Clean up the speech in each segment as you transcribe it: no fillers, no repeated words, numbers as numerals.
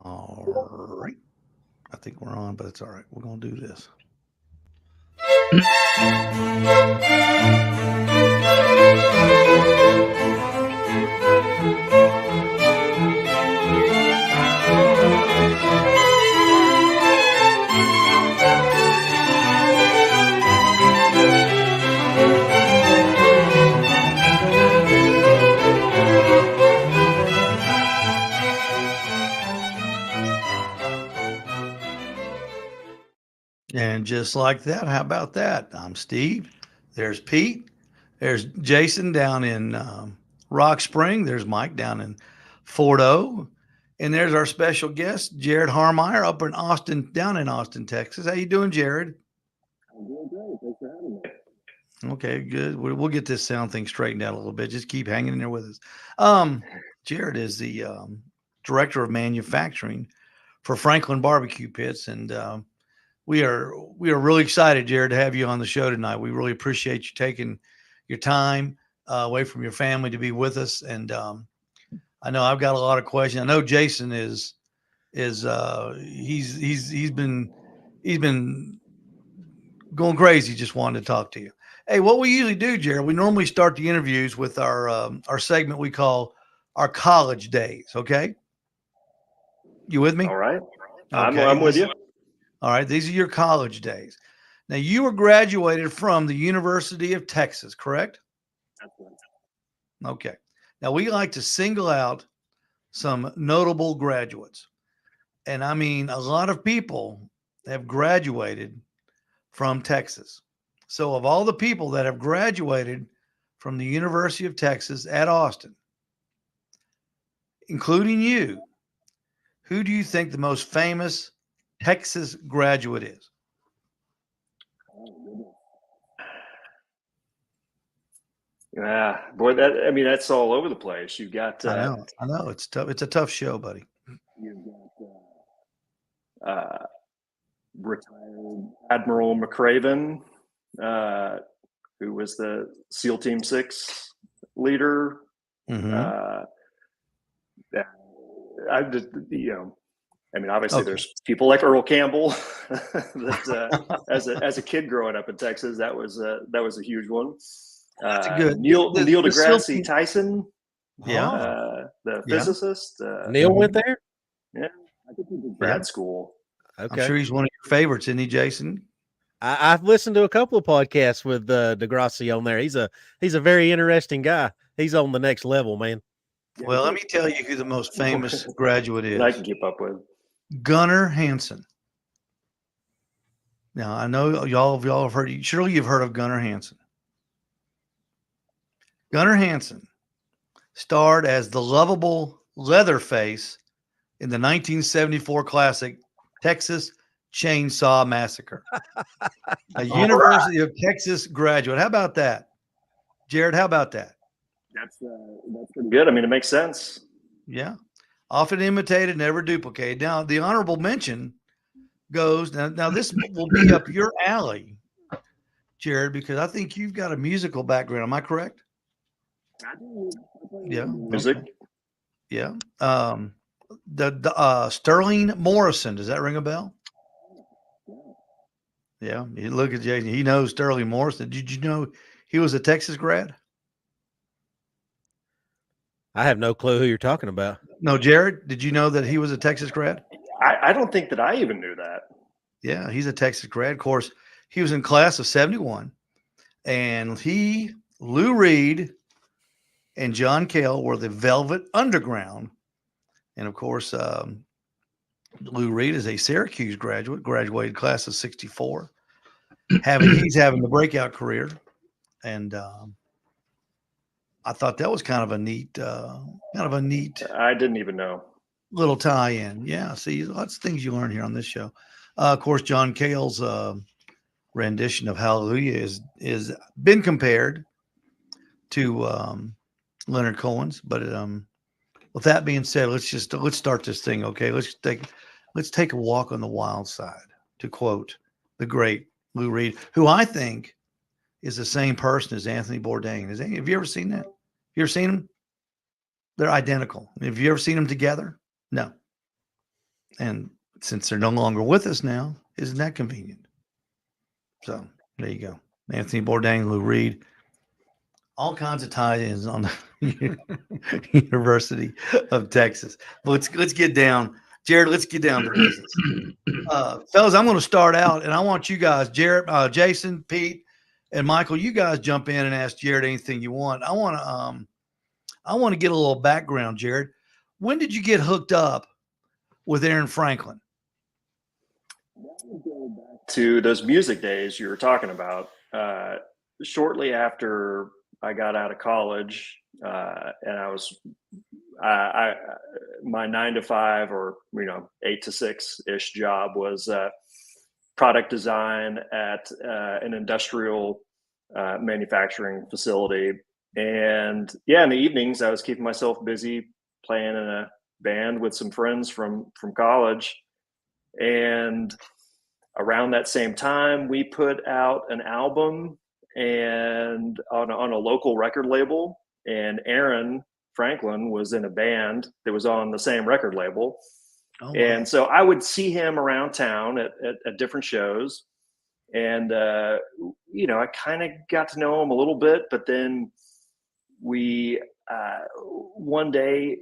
All right. I think we're on, but it's all right. We're going to do this. And just like that, how about that? I'm Steve. There's Pete. There's Jason down in Rock Spring. There's Mike down in Fort O. And there's our special guest, Jarod Harmeier, up in Austin, down in Austin, Texas. How you doing, Jarod? I'm doing great. Thanks for having me. Okay, good. We'll get this sound thing straightened out a little bit. Just keep hanging in there with us. Jarod is the director of manufacturing for Franklin BBQ Pits, and we are really excited, Jarod, to have you on the show tonight. We really appreciate you taking your time away from your family to be with us. And I know I've got a lot of questions. I know Jason is he's been going crazy, just wanted to talk to you. Hey, what we usually do, Jarod, we normally start the interviews with our segment we call our college days. Okay, you with me? All right. Okay, I'm with you. All right, these are your college days. Now, you were graduated from the University of Texas, correct? Okay. Now, we like to single out some notable graduates. And I mean, a lot of people have graduated from Texas. So, of all the people that have graduated from the University of Texas at Austin, including you, who do you think the most famous Texas graduate is? Yeah, boy, that's all over the place. You've got I know. It's tough. It's a tough show, buddy. you've got retired Admiral McCraven, who was the SEAL Team 6 leader. Mm-hmm. I just, obviously there's people like Earl Campbell that as a kid growing up in Texas, that was a huge one. That's a good Neil SEAL deGrasse Tyson, Yeah. the physicist. Neil went there. Yeah, I think he did grad school. I'm sure he's one of your favorites, isn't he, Jason? I've listened to a couple of podcasts with deGrasse on there. He's a very interesting guy. He's on the next level, man. Well, let me tell you who the most famous graduate is. I can keep up with Gunnar Hansen. Now, I know y'all have heard. Surely you've heard of Gunnar Hansen. Gunnar Hansen starred as the lovable Leatherface in the 1974 classic Texas Chainsaw Massacre. A University of Texas graduate. How about that? Jarod, how about that? That's pretty good. I mean, it makes sense. Yeah. Often imitated, never duplicated. Now, the honorable mention goes, now this will be up your alley, Jarod, because I think you've got a musical background. Am I correct? Yeah. Music. Okay. Yeah. The Sterling Morrison. Does that ring a bell? Yeah. You look at Jason. He knows Sterling Morrison. Did you know he was a Texas grad? I have no clue who you're talking about. No, Jarod, did you know that he was a Texas grad? I don't think that I even knew that. Yeah, he's a Texas grad. Of course, he was in class of 71. And Lou Reed, and John Cale were the Velvet Underground. And of course, Lou Reed is a Syracuse graduated class of 64. He's having the breakout career. And I thought that was kind of a neat. I didn't even know. Little tie-in. Yeah. See, lots of things you learn here on this show. Of course, John Cale's rendition of Hallelujah is been compared to Leonard Cohen's, but with that being said, let's start this thing. Okay. Let's take a walk on the wild side, to quote the great Lou Reed, who I think is the same person as Anthony Bourdain. Have you ever seen that? You ever seen them? They're identical. Have you ever seen them together? No. And since they're no longer with us now, isn't that convenient? So there you go. Anthony Bourdain, Lou Reed, all kinds of tie-ins on the University of Texas. Let's get down, Jarod. Let's get down to business, fellas. I'm going to start out, and I want you guys, Jarod, Jason, Pete, and Michael. You guys jump in and ask Jarod anything you want. I want to get a little background, Jarod. When did you get hooked up with Aaron Franklin? To those music days you were talking about, shortly after I got out of college, and I was, my 9 to 5 or 8 to 6 ish job was product design at an industrial manufacturing facility. And yeah, in the evenings I was keeping myself busy playing in a band with some friends from college. And around that same time, we put out an album and on a local record label. And Aaron Franklin was in a band that was on the same record label. Oh, wow. And so I would see him around town at different shows. And, I kind of got to know him a little bit, but then we, one day,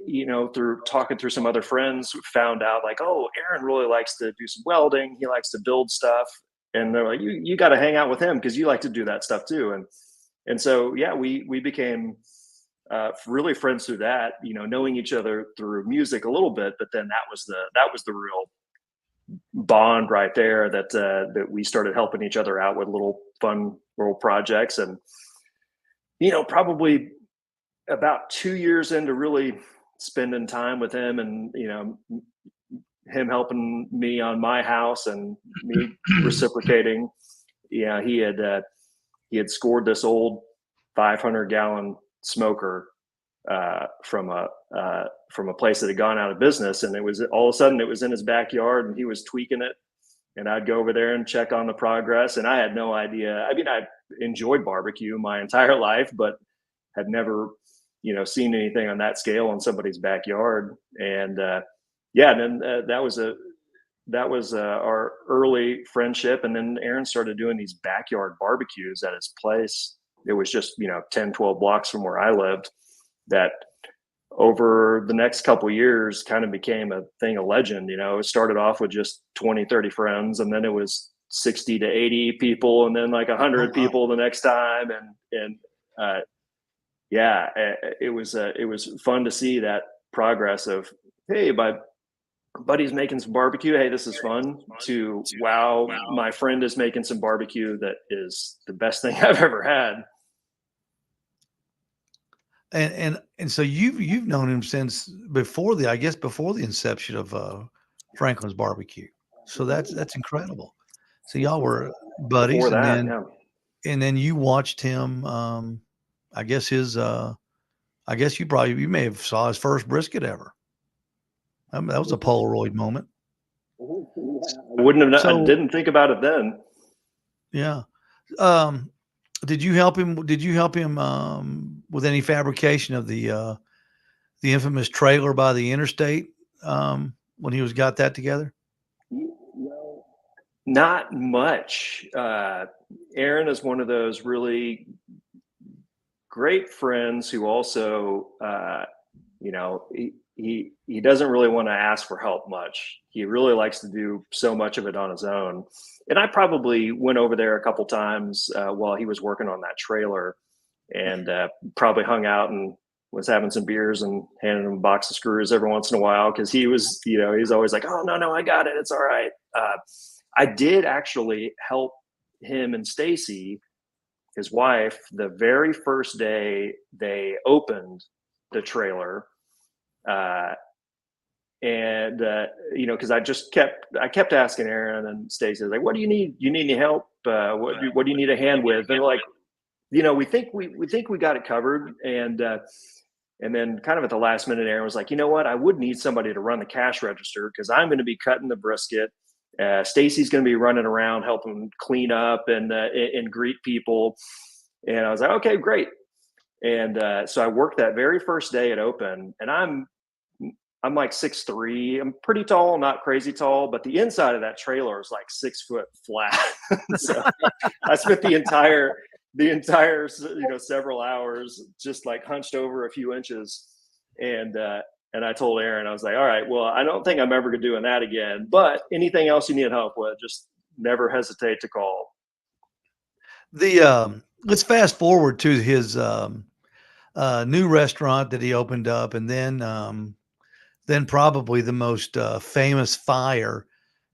through talking through some other friends, found out like, oh, Aaron really likes to do some welding. He likes to build stuff. And they're like, you got to hang out with him because you like to do that stuff too. And so, yeah, we became really friends through that, knowing each other through music a little bit. But then that was the real bond right there that we started helping each other out with little fun little projects. And, probably about 2 years into really spending time with him and, him helping me on my house and me reciprocating. Yeah. He had scored this old 500-gallon smoker from a place that had gone out of business. And it was all of a sudden it was in his backyard and he was tweaking it. And I'd go over there and check on the progress. And I had no idea. I mean, I enjoyed barbecue my entire life, but had never, seen anything on that scale in somebody's backyard. And then that was our early friendship. And then Aaron started doing these backyard barbecues at his place. It was just 10, 12 blocks from where I lived. That over the next couple of years kind of became a thing of legend. It started off with just 20, 30 friends, and then it was 60 to 80 people, and then like 100 people the next time. It was fun to see that progress of, hey, my buddy's making some barbecue. Hey, this is fun. To wow, my friend is making some barbecue that is the best thing I've ever had. And so you've known him since before the inception of Franklin's Barbecue. So that's incredible. So y'all were buddies, and then you watched him. I guess you may have saw his first brisket ever. I mean, that was a Polaroid moment. I didn't think about it then. Yeah. Did you help him with any fabrication of the infamous trailer by the interstate when he got that together? Not much. Aaron is one of those really great friends who also, he doesn't really want to ask for help much. He really likes to do so much of it on his own. And I probably went over there a couple times while he was working on that trailer, and probably hung out and was having some beers and handing him a box of screws every once in a while. Cause he was, he's always like, oh, no, I got it. It's all right. I did actually help him and Stacy, his wife, the very first day they opened the trailer. Because I kept asking Aaron and Stacey, like, what do you need? You need any help? What do you need a hand with? And they're like, we think we got it covered. And then kind of at the last minute, Aaron was like, you know what? I would need somebody to run the cash register because I'm going to be cutting the brisket. Stacy's going to be running around helping clean up and greet people. And I was like, okay, great. And so I worked that very first day it opened, and I'm I'm like 6'3". I'm pretty tall, not crazy tall, but the inside of that trailer is like 6 foot flat. So I spent the entire several hours just like hunched over a few inches, and I told Aaron, I was like, all right, well, I don't think I'm ever doing that again, but anything else you need help with, just never hesitate to call. Let's fast forward to his new restaurant that he opened up, and then probably the most famous fire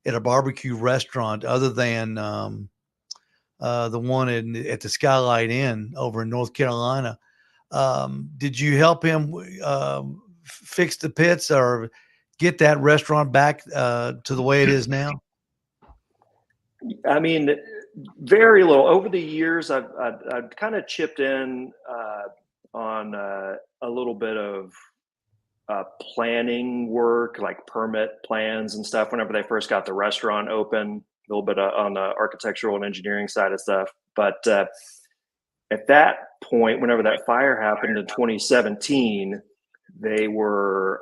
at a barbecue restaurant, other than the one at the Skylight Inn over in North Carolina. Did you help him fix the pits or get that restaurant back to the way it is now? I mean, very little. Over the years, I've kind of chipped in on a little bit of planning work, like permit plans and stuff. Whenever they first got the restaurant open, a little bit on the architectural and engineering side of stuff. But at that point, whenever that fire happened in 2017, they were.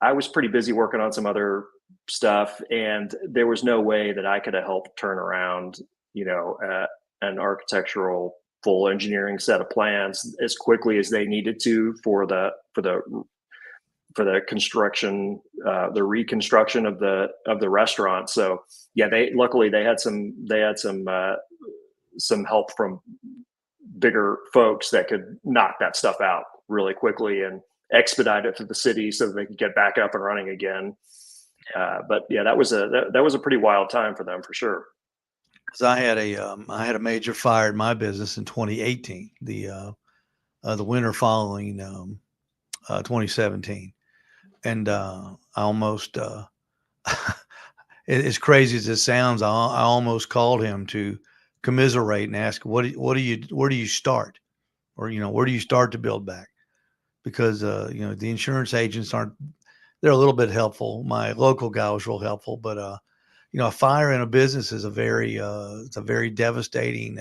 I was pretty busy working on some other stuff, and there was no way that I could have helped turn around, an architectural full engineering set of plans as quickly as they needed to for the construction, the reconstruction of the restaurant. So yeah, luckily they had some help from bigger folks that could knock that stuff out really quickly and expedite it to the city so that they could get back up and running again. But yeah, that was a pretty wild time for them for sure. Because I had a major fire in my business in 2018, the winter following 2017, and I almost as crazy as it sounds, I almost called him to commiserate and ask where do you start, or where do you start to build back, because the insurance agents they're a little bit helpful. My local guy was real helpful, but a fire in a business is it's a very devastating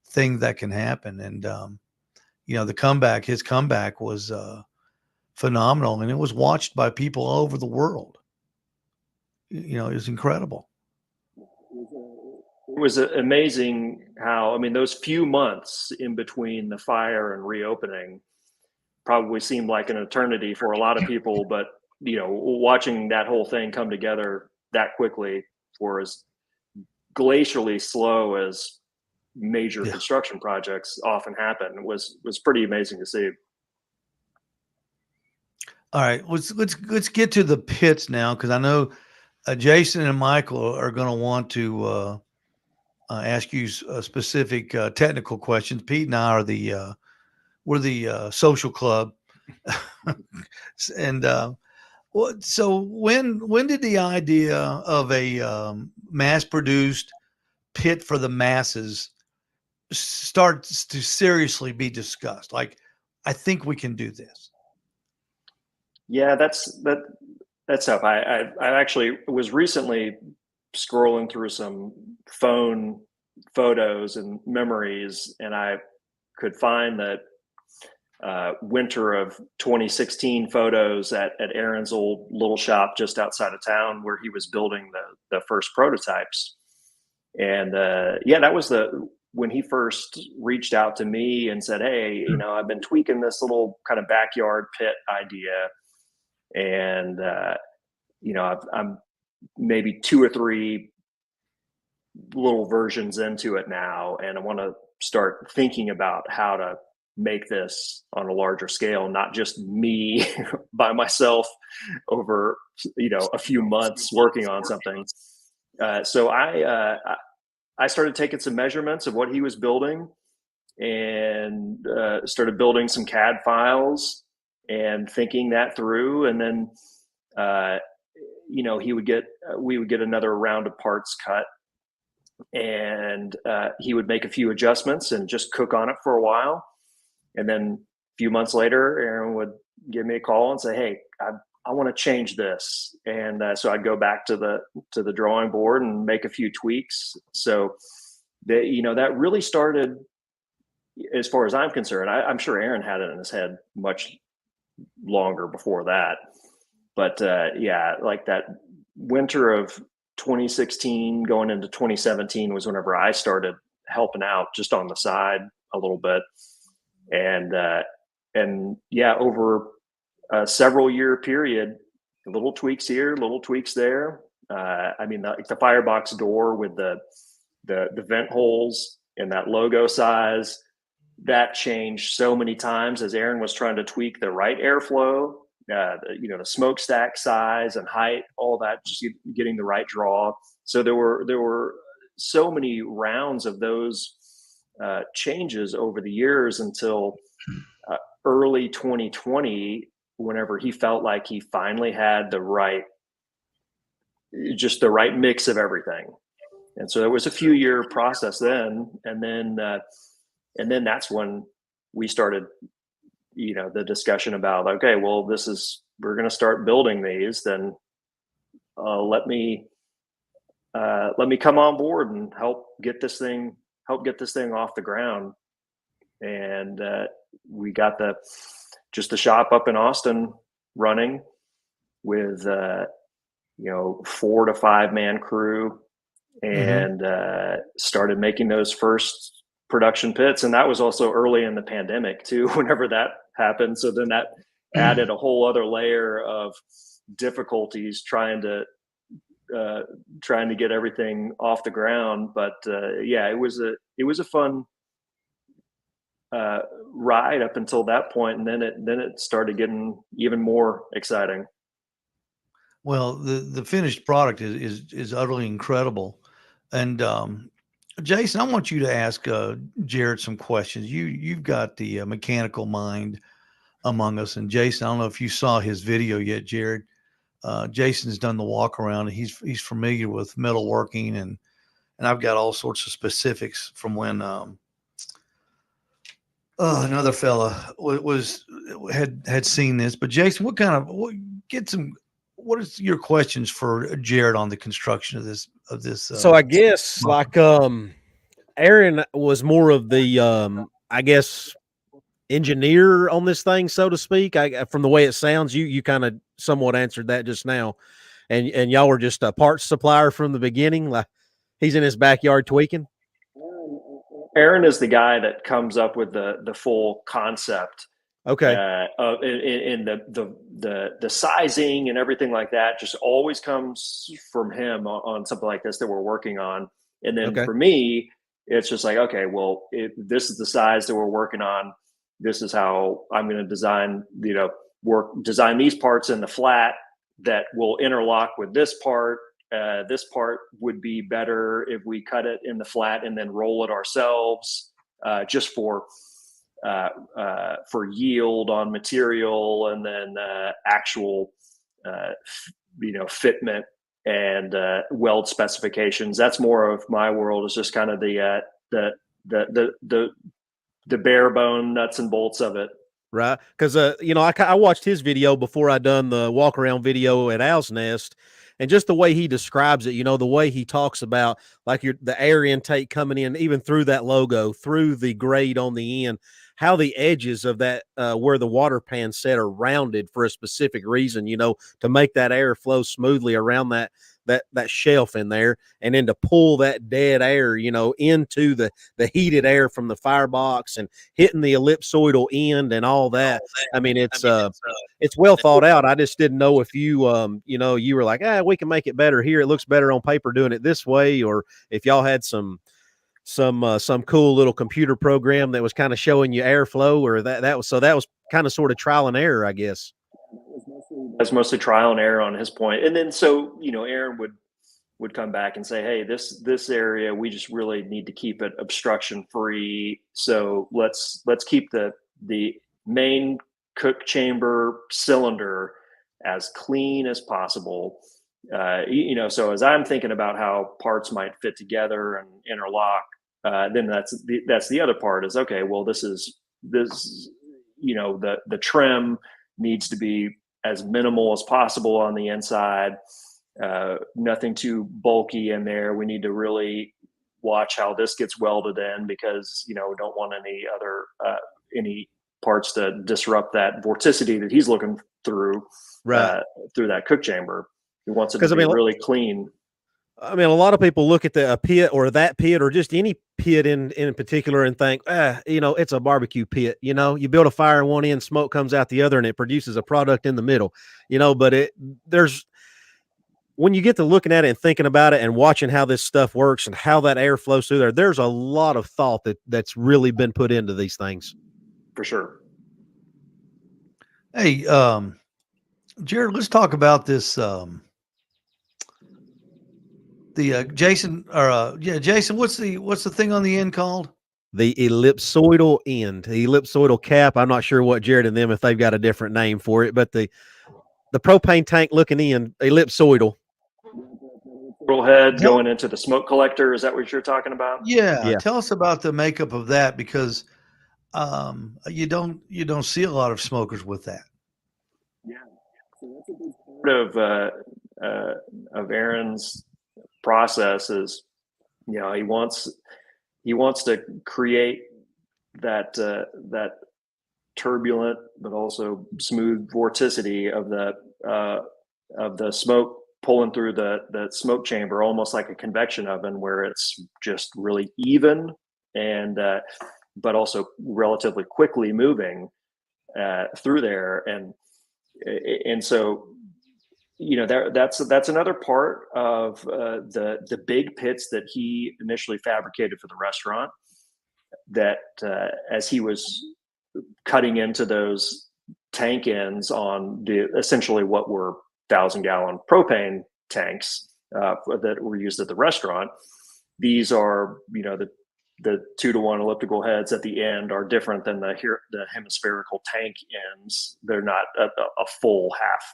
thing that can happen. And his comeback was phenomenal, and it was watched by people all over the world. It was incredible. It was amazing how, those few months in between the fire and reopening probably seemed like an eternity for a lot of people, but watching that whole thing come together that quickly for as glacially slow as major construction projects often happen was pretty amazing to see. All right, let's get to the pits now, because I know Jason and Michael are going to want to ask you specific technical questions. Pete and I are we're the social club, and so when did the idea of a mass-produced pit for the masses start to seriously be discussed? Like, I think we can do this. Yeah, that's tough. I actually was recently scrolling through some phone photos and memories, and I could find that winter of 2016 photos at Aaron's old little shop just outside of town, where he was building the first prototypes. And that was when he first reached out to me and said, hey, I've been tweaking this little kind of backyard pit idea, and I'm maybe 2 or 3 little versions into it now, and I want to start thinking about how to make this on a larger scale, not just me by myself over a few months working on something. So I started taking some measurements of what he was building, and started building some CAD files and thinking that through. And then we would get another round of parts cut, and he would make a few adjustments and just cook on it for a while. And then a few months later, Aaron would give me a call and say, hey, I want to change this. And so I'd go back to the drawing board and make a few tweaks. So that really started, as far as I'm concerned. I'm sure Aaron had it in his head much longer before that. But yeah, like that winter of 2016 going into 2017 was whenever I started helping out just on the side a little bit. And yeah, over a several year period, little tweaks here, little tweaks there. I mean, the firebox door with the vent holes and that logo size, that changed so many times as Aaron was trying to tweak the right airflow, the smokestack size and height, all that, just getting the right draw. So there were so many rounds of those changes over the years until early 2020, whenever he felt like he finally had the right mix of everything. And so there was a few year process then, and then that's when we started, the discussion about, okay, well, we're going to start building these. Then let me come on board and help get this thing off the ground. And we got the shop up in Austin running with 4 to 5 man crew, and started making those first production pits. And that was also early in the pandemic too, whenever that happened. So then that added a whole other layer of difficulties trying to get everything off the ground. But yeah, it was a fun ride up until that point, and then it started getting even more exciting. Well, the finished product is utterly incredible. And Jason, I want you to ask Jarod some questions. You've got the mechanical mind among us, and Jason, I don't know if you saw his video yet, Jarod. Jason's done the walk around, and he's familiar with metalworking, and I've got all sorts of specifics from when another fella had seen this. But Jason, what is your questions for Jarod on the construction of this? So I guess like Aaron was more of the I guess engineer on this thing, so to speak. From the way it sounds, you kind of somewhat answered that just now, and y'all were just a parts supplier from the beginning. Like he's in his backyard tweaking. Aaron is the guy that comes up with the full concept. Okay. In the sizing and everything like that just always comes from him on something like this that we're working on. And then for me, it's just like, okay, well, this is the size that we're working on. This is how I'm going to design, design these parts in the flat that will interlock with this part. This part would be better if we cut it in the flat and then roll it ourselves, just for yield on material, and then actual fitment and weld specifications. That's more of my world. Is just kind of the bare bone nuts and bolts of it. Right, because I watched his video before I done the walk around video at Owls Nest, and just the way he describes it, the way he talks about like the air intake coming in, even through that logo, through the grade on the end, how the edges of that where the water pan set are rounded for a specific reason, to make that air flow smoothly around that shelf in there, and then to pull that dead air, into the heated air from the firebox and hitting the ellipsoidal end and all that. I mean, it's well thought out. I just didn't know if you you were like, we can make it better here. It looks better on paper doing it this way, or if y'all had some cool little computer program that was kind of showing you airflow, or that was kind of sort of trial and error, I guess. That's mostly trial and error on his point. And then so Aaron would come back and say, hey, this area, we just really need to keep it obstruction free, so let's keep the main cook chamber cylinder as clean as possible. So as I'm thinking about how parts might fit together and interlock, then that's the other part is, okay, well, this the trim needs to be as minimal as possible on the inside, nothing too bulky in there. We need to really watch how this gets welded in, because we don't want any other any parts to disrupt that vorticity that he's looking through through that cook chamber. He wants it to be really clean. I mean, a lot of people look at a pit or that pit or just any pit in particular and think, it's a barbecue pit. You build a fire in one end, smoke comes out the other, and it produces a product in the middle. But when you get to looking at it and thinking about it and watching how this stuff works and how that air flows through there, there's a lot of thought that's really been put into these things. For sure. Hey, Jarod, let's talk about this. Jason, what's the thing on the end called? The ellipsoidal end, the ellipsoidal cap. I'm not sure what Jarod and them, if they've got a different name for it, but the propane tank looking in, ellipsoidal. Little head going into the smoke collector. Is that what you're talking about? Yeah. Tell us about the makeup of that, because you don't see a lot of smokers with that. Yeah. So that's a big part of Aaron's process is, he wants to create that turbulent but also smooth vorticity of the smoke pulling through the smoke chamber, almost like a convection oven, where it's just really even and but also relatively quickly moving through there, and so that's another part of the big pits that he initially fabricated for the restaurant, that as he was cutting into those tank ends on essentially what were 1,000-gallon propane tanks that were used at the restaurant, these are, the 2-to-1 elliptical heads at the end are different than the hemispherical tank ends. They're not a full half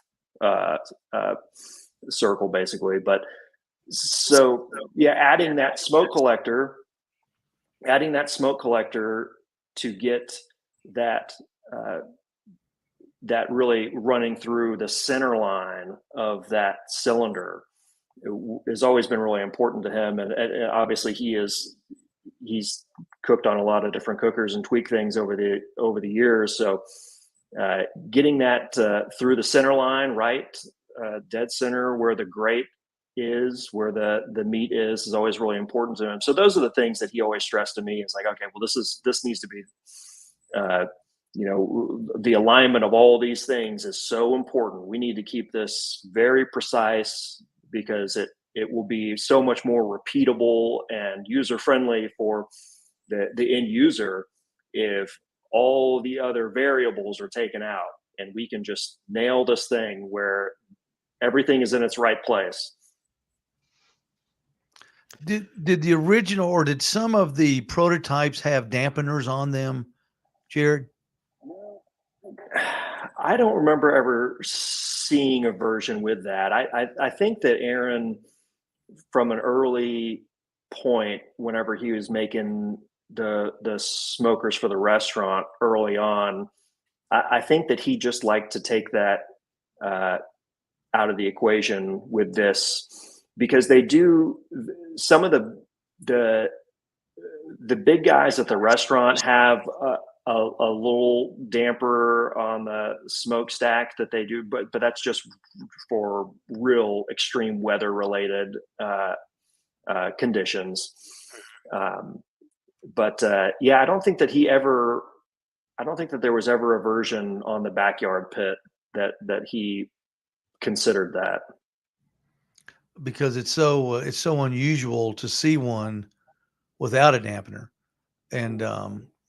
circle, basically. But so adding that smoke collector to get that that really running through the center line of that cylinder has always been really important to him, and obviously he's cooked on a lot of different cookers and tweaked things over the years. So getting that through the center line, right, dead center where the grate is, where the meat is always really important to him. So those are the things that he always stressed to me. It's like, okay, well, this needs to be, the alignment of all these things is so important. We need to keep this very precise, because it will be so much more repeatable and user friendly for the end user if all the other variables are taken out and we can just nail this thing where everything is in its right place. Did the original, or did some of the prototypes have dampeners on them, Jarod? I don't remember ever seeing a version with that. I think that Aaron, from an early point, whenever he was making the smokers for the restaurant early on, I think that he just liked to take that out of the equation with this, because they do, some of the big guys at the restaurant have a little damper on the smokestack that they do, but that's just for real extreme weather related conditions. But I don't think that there was ever a version on the backyard pit that he considered that, because it's so unusual to see one without a dampener. And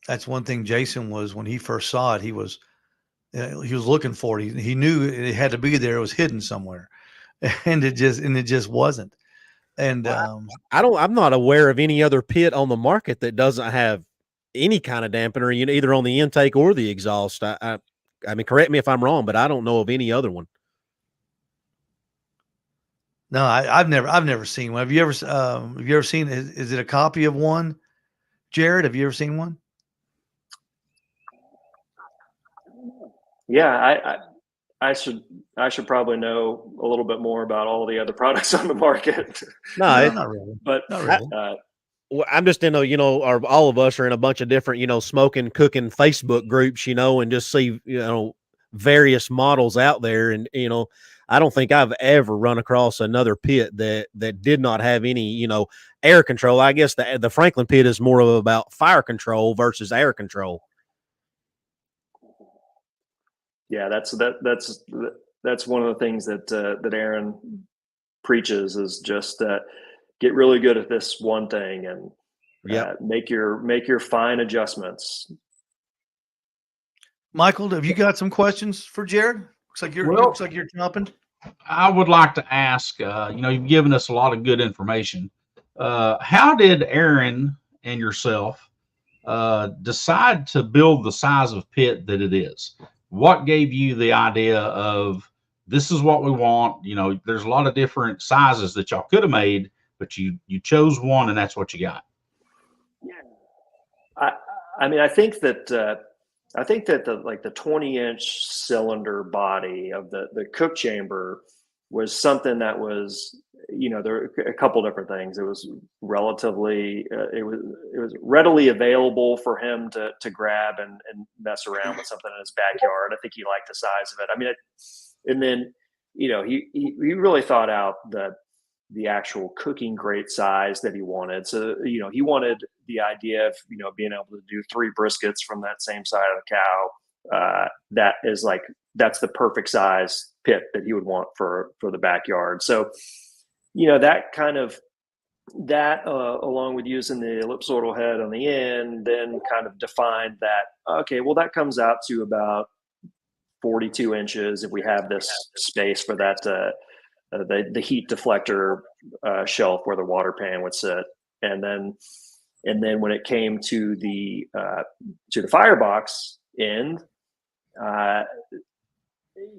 that's one thing Jason was, when he first saw it, he was looking for it. He knew it had to be there. It was hidden somewhere, and it just wasn't. And I'm not aware of any other pit on the market that doesn't have any kind of dampener, either on the intake or the exhaust. I mean, correct me if I'm wrong, but I don't know of any other one. No, I've never seen one. Have you ever seen? Is it a copy of one, Jarod? Have you ever seen one? Yeah, I should probably know a little bit more about all the other products on the market. No, not really. But not really. Well, I'm just in a, or all of us are in a bunch of different, smoking, cooking Facebook groups, and just see, various models out there. And, I don't think I've ever run across another pit that did not have any, air control. I guess the Franklin pit is more of about fire control versus air control. Yeah, that's one of the things that Aaron preaches is just get really good at this one thing and make your fine adjustments. Michael, have you got some questions for Jarod? Looks like you're jumping. I would like to ask, you've given us a lot of good information. How did Aaron and yourself decide to build the size of pit that it is? What gave you the idea of this is what we want? There's a lot of different sizes that y'all could have made, but you chose one and that's what you got. Yeah. I think that the 20-inch cylinder body of the cook chamber was something that was, there were a couple different things. It was relatively, it was readily available for him to grab and mess around with something in his backyard. I think he liked the size of it. And then, he really thought out the actual cooking grate size that he wanted. So, he wanted the idea of, being able to do 3 briskets from that same side of the cow. That's the perfect size pit that he would want for the backyard. So, along with using the ellipsoidal head on the end, then kind of defined that, okay, well, that comes out to about 42 inches if we have this space for that, the heat deflector shelf where the water pan would sit. And then when it came to the firebox end,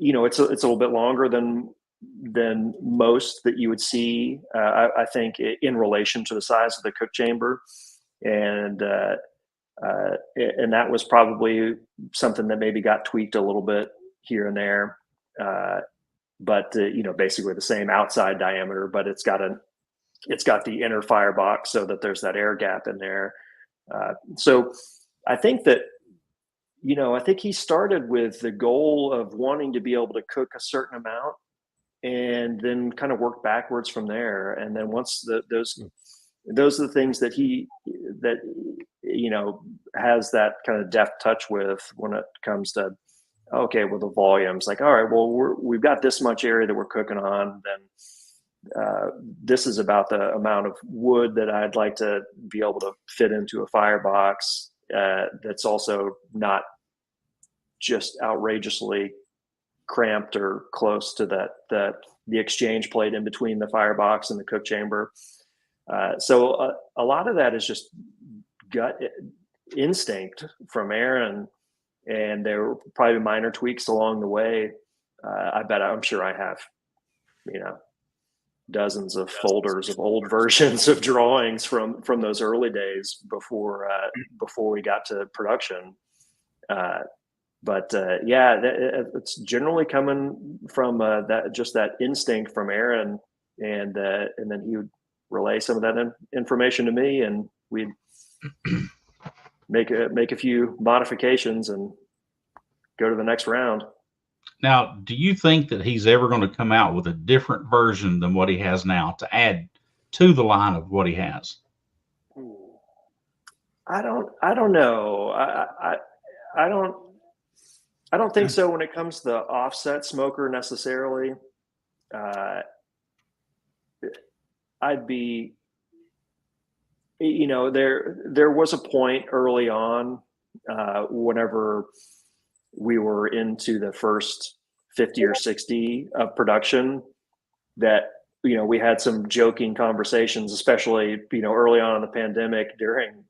it's a little bit longer than most that you would see, I think, in relation to the size of the cook chamber. And that was probably something that maybe got tweaked a little bit here and there. But basically the same outside diameter, but it's got the inner firebox so that there's that air gap in there. So I think that, I think he started with the goal of wanting to be able to cook a certain amount and then kind of work backwards from there. And then once those are the things that has that kind of deft touch with when it comes to, okay, well, the volumes, like, all right, well, we've got this much area that we're cooking on, then this is about the amount of wood that I'd like to be able to fit into a firebox that's also not just outrageously cramped or close to the exchange plate in between the firebox and the cook chamber. So a lot of that is just gut instinct from Aaron, and there were probably minor tweaks along the way. I'm sure I have, dozens of folders of old versions of drawings from those early days before we got to production. But it's generally coming from that instinct from Aaron, and then he would relay some of that information to me, and we'd make a few modifications and go to the next round. Now, do you think that he's ever going to come out with a different version than what he has now to add to the line of what he has? I don't know. I don't think so when it comes to the offset smoker necessarily. I'd be, there was a point early on whenever we were into the first 50 or 60 of production that, we had some joking conversations, especially, early on in the pandemic during,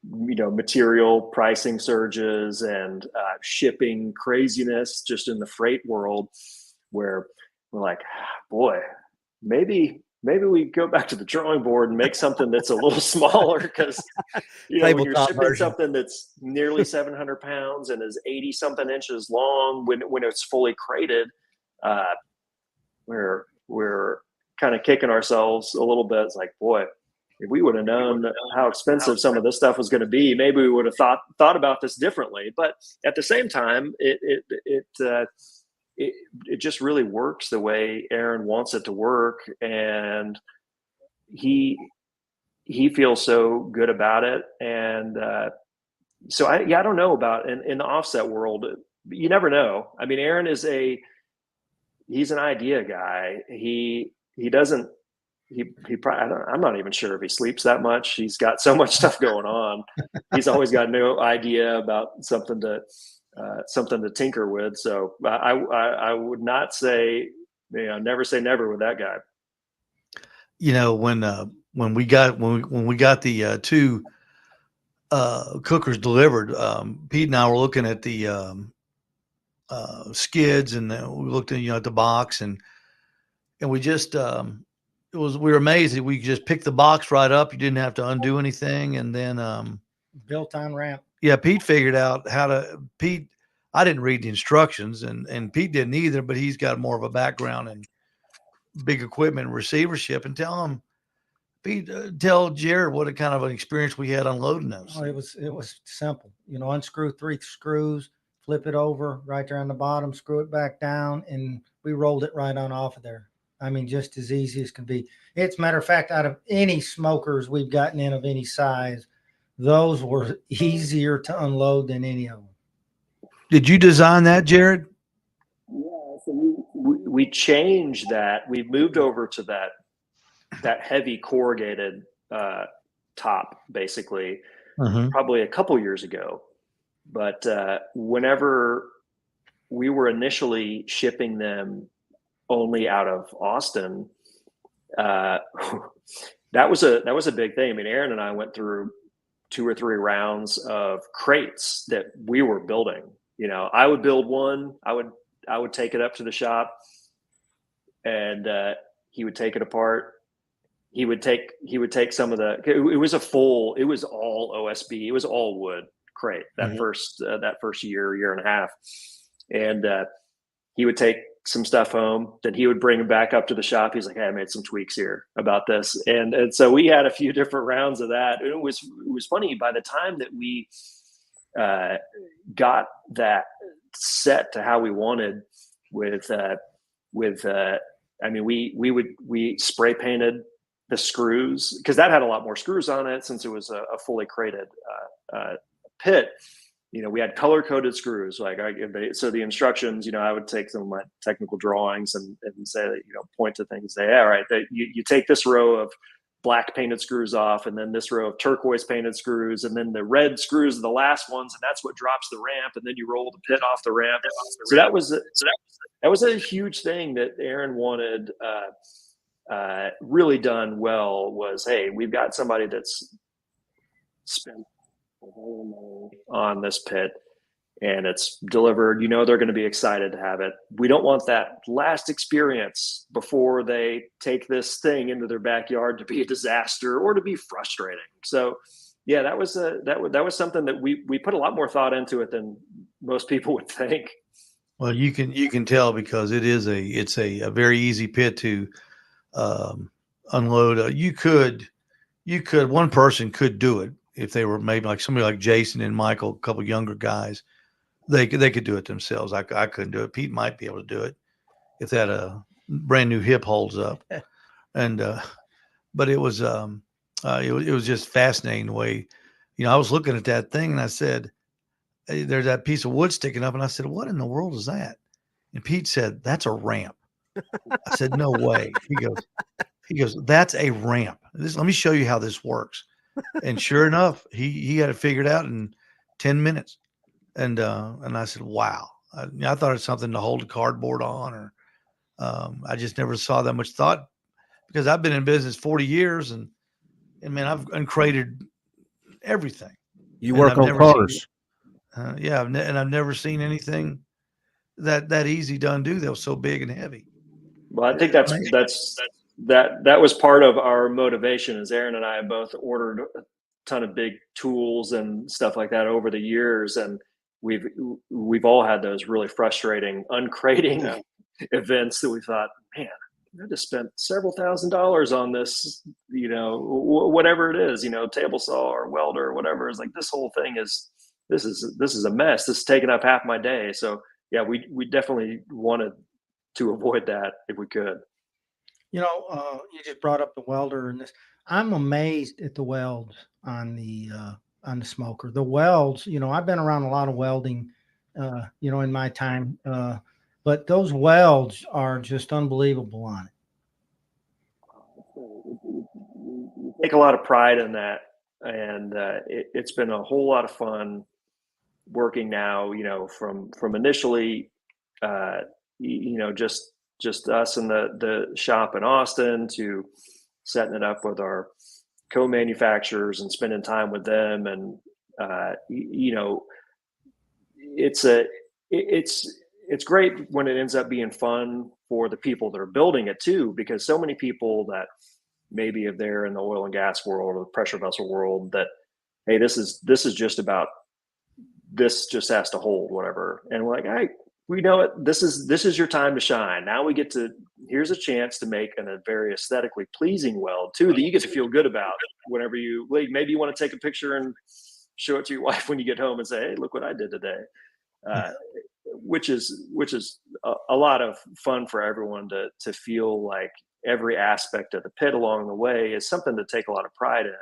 material pricing surges and shipping craziness just in the freight world, where we're like, boy, maybe we go back to the drawing board and make something that's a little smaller, because when you're shipping something that's nearly 700 pounds and is 80 something inches long when it's fully crated, we're kind of kicking ourselves a little bit. It's like, boy, if we would have known how expensive some of this stuff was going to be, maybe we would have thought about this differently. But at the same time, it just really works the way Aaron wants it to work, and he feels so good about it. And so I don't know about in the offset world. You never know. I mean, Aaron is he's an idea guy. He doesn't. He probably, I'm not even sure if he sleeps that much. He's got so much stuff going on. He's always got a new idea about something to tinker with. So I would not say, never say never with that guy. When we got the two cookers delivered, Pete and I were looking at the skids, and we looked at at the box, and we just we were amazed that we could just pick the box right up. You didn't have to undo anything. And then built-on ramp. Yeah, Pete figured out I didn't read the instructions, and Pete didn't either, but he's got more of a background in big equipment and receivership. And tell Jarod what a kind of an experience we had unloading those. Oh, it was simple. Unscrew 3 screws, flip it over right there on the bottom, screw it back down, and we rolled it right on off of there. I mean, just as easy as can be. It's matter of fact, out of any smokers we've gotten in of any size, those were easier to unload than any of them. Did you design that, Jarod? Yeah, so we changed that. We moved over to that heavy corrugated top, basically, probably a couple years ago. But whenever we were initially shipping them only out of Austin, that was a big thing. I mean, Aaron and I went through 2 or 3 rounds of crates that we were building. I would build one. I would take it up to the shop, and he would take it apart. He would take some of it was all OSB. It was all wood crate that first year and a half. And he would take some stuff home, then he would bring them back up to the shop. He's like, hey, I made some tweaks here about this. And so we had a few different rounds of that. It was funny. By the time that we got that set to how we wanted we spray painted the screws, because that had a lot more screws on it since it was a fully crated pit. We had color coded screws. So the instructions, I would take some of my technical drawings and say that, point to things, say, all right, you take this row of black painted screws off, and then this row of turquoise painted screws, and then the red screws are the last ones, and that's what drops the ramp, and then you roll the pit off the ramp. So that was a huge thing that Aaron wanted really done well. Was, hey, we've got somebody that's spent on this pit, and it's delivered. They're going to be excited to have it. We don't want that last experience before they take this thing into their backyard to be a disaster or to be frustrating. So yeah, that was something that we put a lot more thought into it than most people would think. Well, you can tell, because it's a very easy pit to unload. One person could do it. If they were maybe like somebody like Jason and Michael, a couple younger guys, they could do it themselves. I couldn't do it. Pete might be able to do it if that brand new hip holds up. And but it was just fascinating the way, I was looking at that thing, and I said, hey, there's that piece of wood sticking up, and I said, what in the world is that? And Pete said, that's a ramp. I said, no way. He goes, that's a ramp. Let me show you how this works. And sure enough, he had it figured out in 10 minutes. And I said, wow. I thought it's something to hold a cardboard on, or I just never saw that much thought, because I've been in business 40 years and man, I've uncrated everything. You work on cars. Yeah. And I've never seen anything that easy to undo that was so big and heavy. Well, I think that was part of our motivation, as Aaron and I both ordered a ton of big tools and stuff like that over the years. And we've all had those really frustrating uncrating events that we thought, man, I just spent several $1,000s on this, whatever it is, table saw or welder or whatever. It's like, this whole thing this is a mess. This is taking up half my day. So yeah, we definitely wanted to avoid that if we could. You you just brought up the welder and this. I'm amazed at the welds on the smoker. The welds, I've been around a lot of welding, in my time, but those welds are just unbelievable on it. Take a lot of pride in that, and it's been a whole lot of fun working now. From initially, just us in the shop in Austin to setting it up with our co-manufacturers and spending time with them, and it's great when it ends up being fun for the people that are building it too, because so many people that maybe if they're in the oil and gas world or the pressure vessel world, that, hey, this is just about, this just has to hold whatever, and we're like, hey, we know it. This is your time to shine. Now we get to, here's a chance to make a very aesthetically pleasing weld too, that you get to feel good about whenever maybe you want to take a picture and show it to your wife when you get home and say, hey, look what I did today. Which is a lot of fun for everyone to feel like every aspect of the pit along the way is something to take a lot of pride in.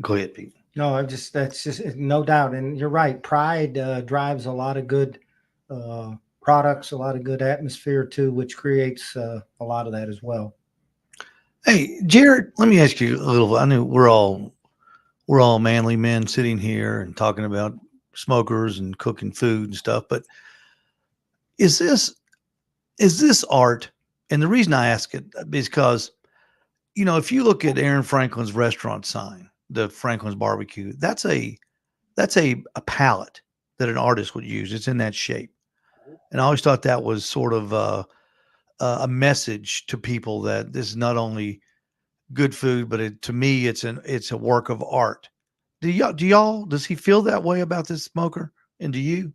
Go ahead, Pete. No, that's just no doubt. And you're right. Pride drives a lot of good products, a lot of good atmosphere too, which creates a lot of that as well. Hey, Jarod, let me ask you a little. I know we're all manly men sitting here and talking about smokers and cooking food and stuff, but is this art? And the reason I ask it is because, if you look at Aaron Franklin's restaurant sign, the Franklin's BBQ, that's a palette that an artist would use. It's in that shape. And I always thought that was sort of a message to people that this is not only good food, but to me, it's a work of art. Does he feel that way about this smoker? And do you?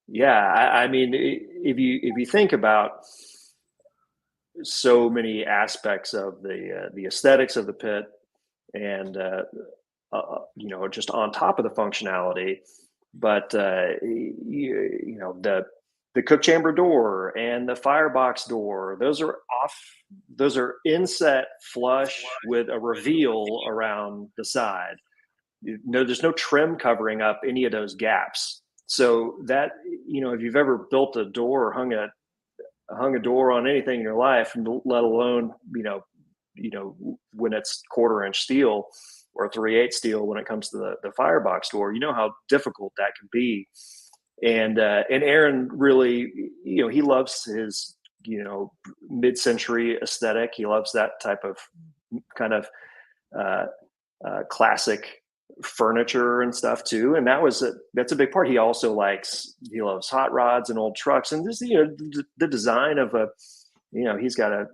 Yeah. I mean, if you think about so many aspects of the aesthetics of the pit, and just on top of the functionality, but the cook chamber door and the firebox door, those are inset flush with a reveal around the side. There's no trim covering up any of those gaps, so that, if you've ever built a door or hung a door on anything in your life, let alone when it's 1/4 inch steel or 3/8 steel when it comes to the firebox door, how difficult that can be. And Aaron really, he loves his mid-century aesthetic. He loves that type of kind of classic furniture and stuff too, and that's a big part. He also loves hot rods and old trucks, and this, the design of he's got a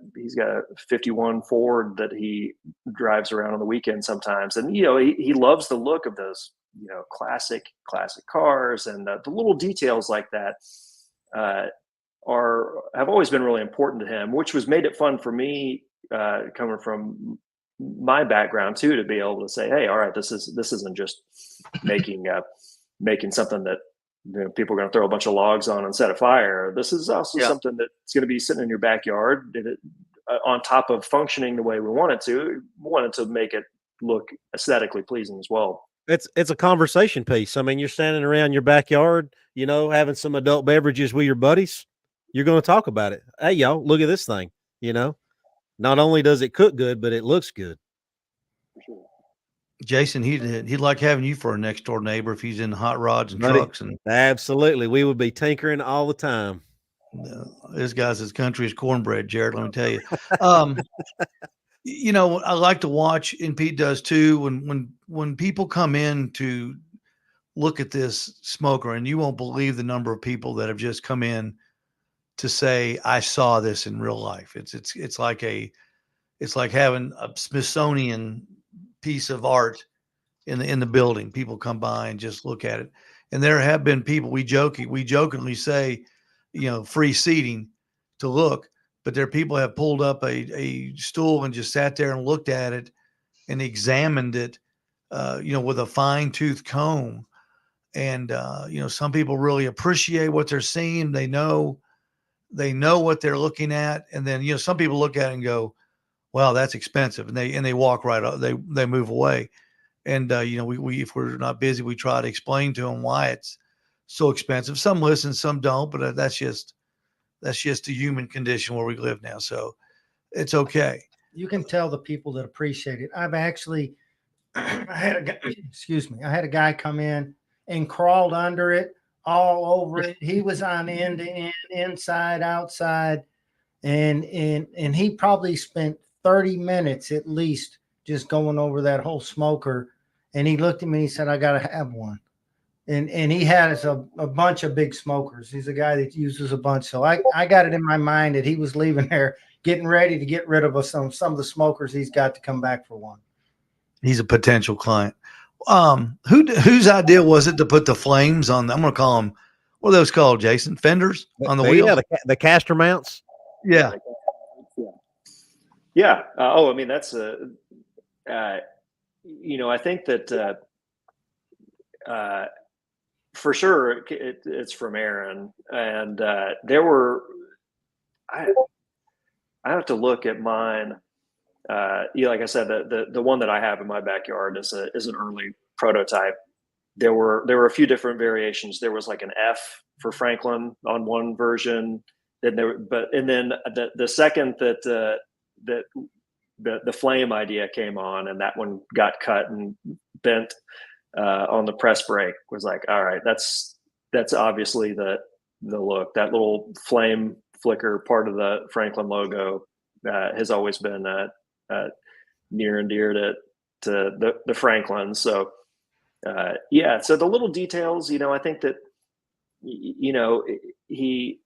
51 Ford that he drives around on the weekend sometimes, and he loves the look of those classic cars, and the little details like that have always been really important to him, which was made it fun for me, coming from my background too, to be able to say, hey, all right, this isn't just making something that people are going to throw a bunch of logs on and set a fire. This is also something that's going to be sitting in your backyard, on top of functioning the way we wanted to make it look aesthetically pleasing as well. It's a conversation piece. I mean, you're standing around your backyard, having some adult beverages with your buddies. You're going to talk about it. Hey, y'all, look at this thing. Not only does it cook good, but it looks good. Jason, he'd like having you for a next door neighbor if he's in hot rods and trucks. And absolutely, we would be tinkering all the time. This guy's as country as cornbread, Jarod. Let me tell you. I like to watch, and Pete does too, when people come in to look at this smoker, and you won't believe the number of people that have just come in to say, I saw this in real life. It's like having a Smithsonian piece of art in the building. People come by and just look at it. And there have been people, we jokingly say, free seating to look, but there are people have pulled up a stool and just sat there and looked at it and examined it, with a fine tooth comb. And, some people really appreciate what they're seeing. They know what they're looking at. And then, some people look at it and go, wow, that's expensive. And they walk right up, they move away. And, we, if we're not busy, we try to explain to them why it's so expensive. Some listen, some don't, but that's just a human condition where we live now. So it's okay. You can tell the people that appreciate it. I've actually, I had a guy, excuse me, I had a guy come in and crawled under it, all over it. He was on end to end, inside, outside, and he probably spent 30 minutes at least just going over that whole smoker. And he looked at me and he said, I got to have one. And he has a bunch of big smokers. He's a guy that uses a bunch. So I got it in my mind that he was leaving there getting ready to get rid of some of the smokers he's got to come back for one. He's a potential client. Whose idea was it to put the flames on? I'm going to call them, what are those called, Jason? Fenders on the wheel? Yeah, the caster mounts. Yeah. Yeah. I mean, that's I think that for sure it's from Aaron, and there were, I have to look at mine. Like I said, the one that I have in my backyard is an early prototype. There were a few different variations. There was like an F for Franklin on one version. Then the second that the flame idea came on, and that one got cut and bent on the press brake, was like, all right, that's obviously the look. That little flame flicker part of the Franklin logo has always been near and dear to the Franklin. So so the little details, I think that he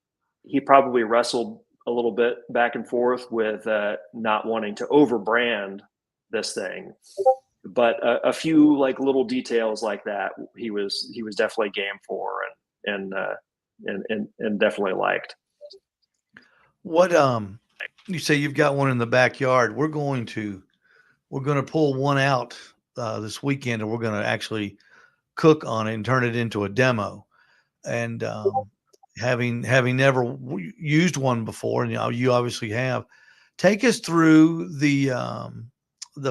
probably wrestled a little bit back and forth with not wanting to overbrand this thing, but a few like little details like that he was definitely game for and definitely liked. What you say you've got one in the backyard? We're going to pull one out this weekend, and we're going to actually cook on it and turn it into a demo. And having never used one before, and you obviously have, take us through the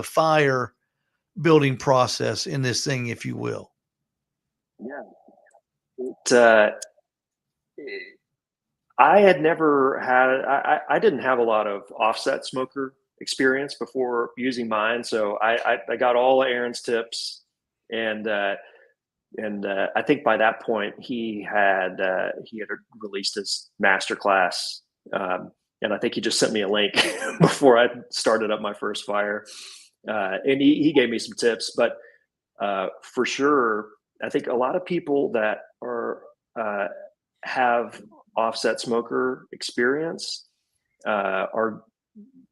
fire building process in this thing, if you will. Yeah. I had never had, I didn't have a lot of offset smoker experience before using mine. So I got all of Aaron's tips, and I think by that point he had released his masterclass. And I think he just sent me a link before I started up my first fire. And he gave me some tips, but for sure, I think a lot of people that are have offset smoker experience are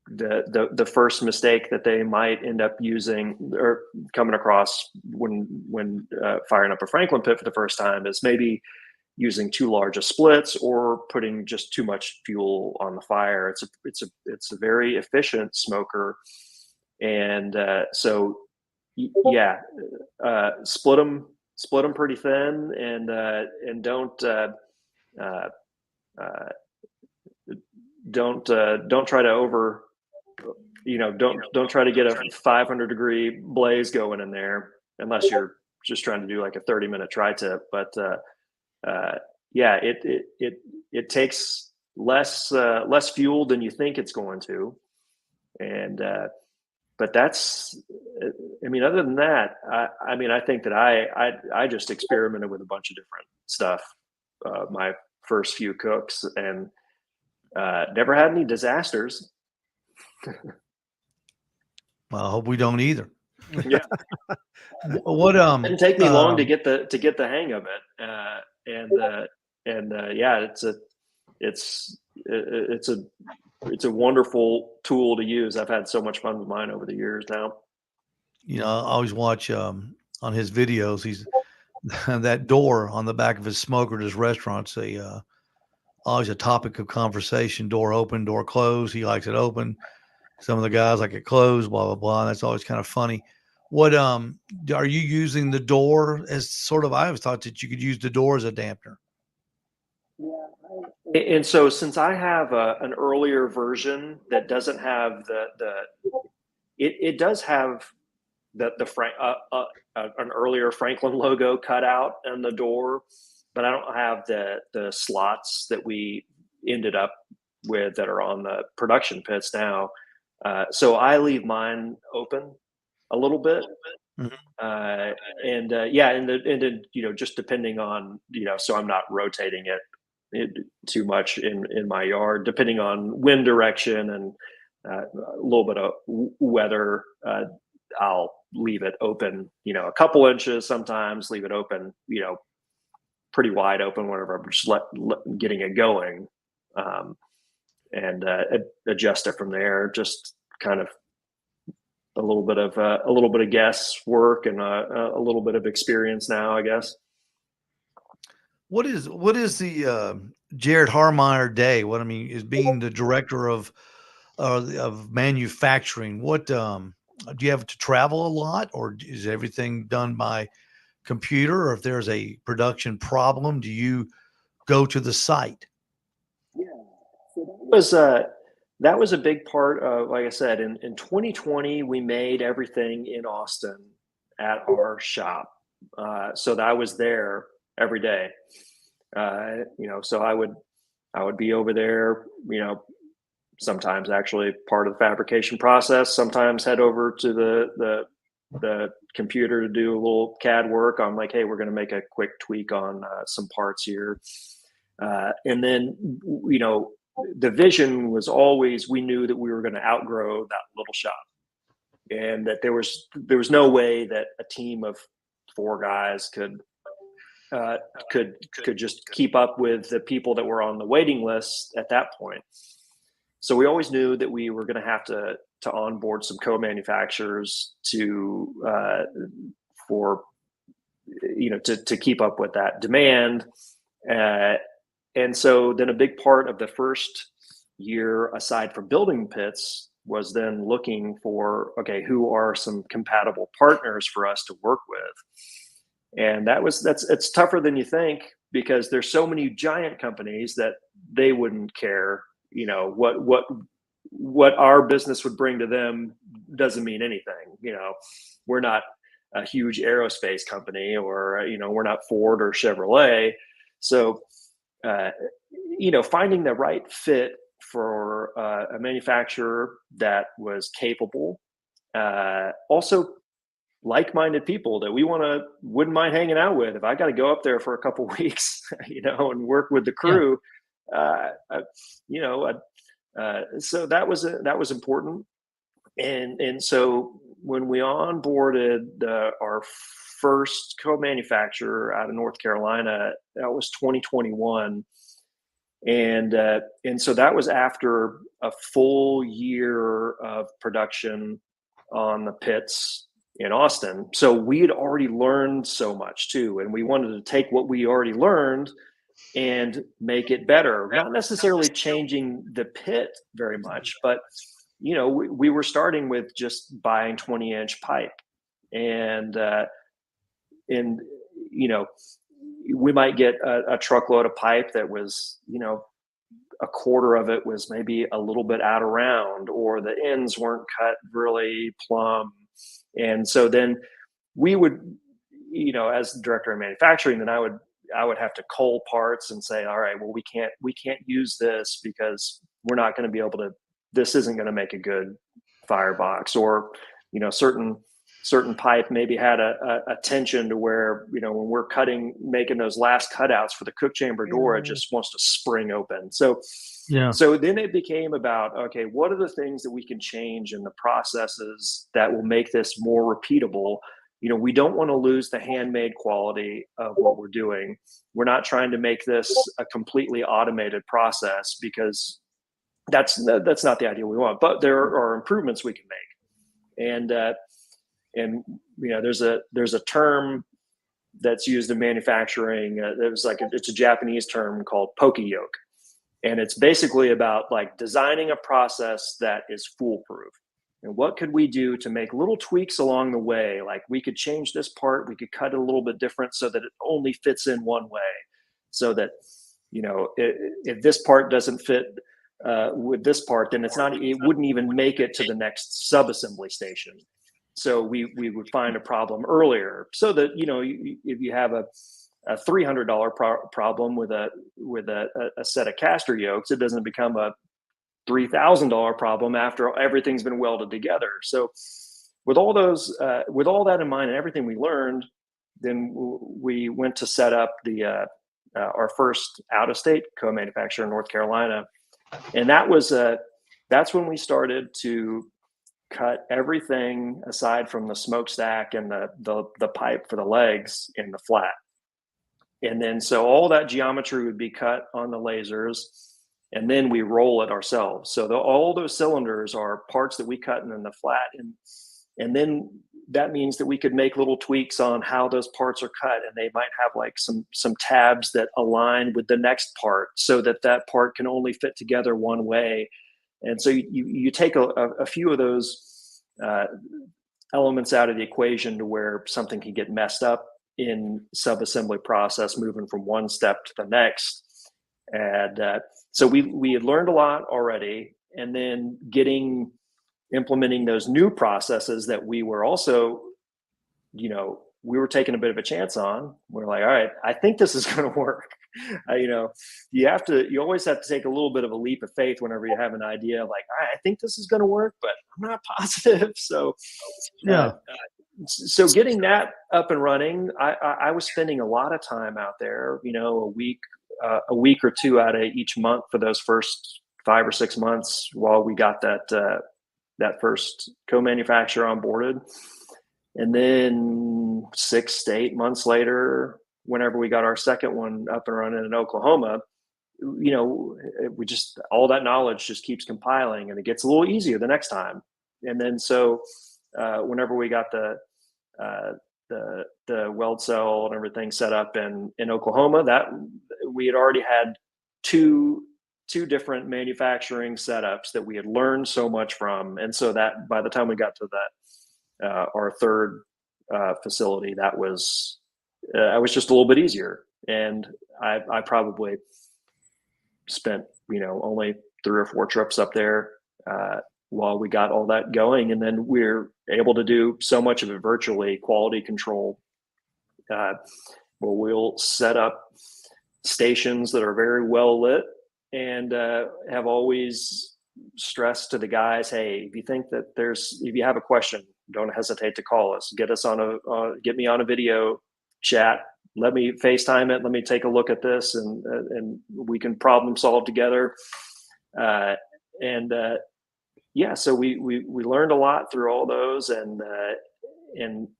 the first mistake that they might end up using or coming across when firing up a Franklin pit for the first time is maybe using too large a splits or putting just too much fuel on the fire. It's a very efficient smoker, and so yeah, split them pretty thin, and don't try to over, don't try to get a 500 degree blaze going in there unless you're just trying to do like a 30-minute tri-tip. But yeah, it takes less fuel than you think it's going to, and but that's, I mean, other than that, I think that I just experimented with a bunch of different stuff my first few cooks, and never had any disasters. Well, I hope we don't either. Yeah. What it didn't take me long to get the hang of it, yeah, it's a wonderful tool to use. I've had so much fun with mine over the years now. I always watch on his videos. He's that door on the back of his smoker at his restaurant's a always a topic of conversation. Door open, door closed. He likes it open. Some of the guys like it closed. Blah blah blah. And that's always kind of funny. What are you using the door as sort of? I always thought that you could use the door as a dampener. And so since I have an earlier version that doesn't have it does have an earlier Franklin logo cut out on the door, but I don't have the slots that we ended up with that are on the production pits now. So I leave mine open a little bit. Mm-hmm. And just depending on, so I'm not rotating it too much in my yard, depending on wind direction and a little bit of weather. I'll leave it open, a couple inches, sometimes leave it open, pretty wide open whenever I'm just getting it going, and adjust it from there. Just kind of a little bit of guesswork and a little bit of experience now, I guess. What is the Jarod Harmeier day? What I mean is being the director of manufacturing. What do you have to travel a lot, or is everything done by computer? Or if there's a production problem, do you go to the site? Yeah, so that was a big part of, like I said, in 2020, we made everything in Austin at our shop. So that I was there every day. So I would be over there, sometimes actually part of the fabrication process, sometimes head over to the computer to do a little CAD work on, like, hey, we're going to make a quick tweak on some parts here. And then, the vision was always, we knew that we were going to outgrow that little shop, and that there was no way that a team of 4 guys could just keep up with the people that were on the waiting list at that point. So we always knew that we were going to have to onboard some co-manufacturers to keep up with that demand. And so then a big part of the first year, aside from building pits, was then looking for, okay, who are some compatible partners for us to work with? And it's tougher than you think, because there's so many giant companies that they wouldn't care, what our business would bring to them doesn't mean anything. We're not a huge aerospace company, or, we're not Ford or Chevrolet. So, finding the right fit for a manufacturer that was capable, also like-minded people that we wouldn't mind hanging out with. If I got to go up there for a couple weeks, and work with the crew, so that was important. And so when we onboarded our first co-manufacturer out of North Carolina, that was 2021. And so that was after a full year of production on the pits in Austin. So we had already learned so much too. And we wanted to take what we already learned and make it better, not necessarily changing the pit very much, but, we were starting with just buying 20-inch pipe, and we might get a truckload of pipe that was, a quarter of it was maybe a little bit out of round, or the ends weren't cut really plumb. And so then we would, as the director of manufacturing, then I would have to cull parts and say, all right, well, we can't use this because we're not going to be able to, this isn't going to make a good firebox. Or, certain pipe maybe had a tension to where, when we're making those last cutouts for the cook chamber door, it just wants to spring open. So then it became about, okay, what are the things that we can change in the processes that will make this more repeatable? We don't want to lose the handmade quality of what we're doing. We're not trying to make this a completely automated process, because that's not the idea we want. But there are improvements we can make. And there's a term that's used in manufacturing. It's a Japanese term called poke yoke. And it's basically about like designing a process that is foolproof. And what could we do to make little tweaks along the way? Like we could change this part, we could cut it a little bit different so that it only fits in one way. So that, if this part doesn't fit with this part, then it wouldn't even make it to the next sub-assembly station. So we would find a problem earlier, so that, if you have a $300 problem with a set of caster yokes, it doesn't become a $3,000 problem after everything's been welded together. So with all that in mind and everything we learned, then we went to set up our first out-of-state co-manufacturer in North Carolina, and that's when we started to cut everything aside from the smokestack and the pipe for the legs in the flat. And then so all that geometry would be cut on the lasers, and then we roll it ourselves. So all those cylinders are parts that we cut in the flat, and then that means that we could make little tweaks on how those parts are cut, and they might have like some tabs that align with the next part, so that part can only fit together one way. And so you take a few of those elements out of the equation to where something can get messed up in sub-assembly process, moving from one step to the next. And so we had learned a lot already, and then implementing those new processes that we were also, we were taking a bit of a chance on. We're like, all right, I think this is going to work. You always have to take a little bit of a leap of faith whenever you have an idea, like, all right, I think this is going to work, but I'm not positive. So so getting that up and running, I was spending a lot of time out there, a week or two out of each month for those first 5 or 6 months while we got that first co-manufacturer onboarded. And then 6 to 8 months later, whenever we got our second one up and running in Oklahoma, all that knowledge just keeps compiling, and it gets a little easier the next time. And then so whenever we got the weld cell and everything set up in Oklahoma, that we had already had two different manufacturing setups that we had learned so much from. And so that by the time we got to our third facility, that was just a little bit easier. And I probably spent, only 3 or 4 trips up there while we got all that going. And then we're able to do so much of it virtually, quality control. We'll set up stations that are very well lit, and have always stressed to the guys, hey, if you have a question, don't hesitate to call us. Get me on a video chat. Let me FaceTime it. Let me take a look at this, and we can problem solve together. So we learned a lot through all those, and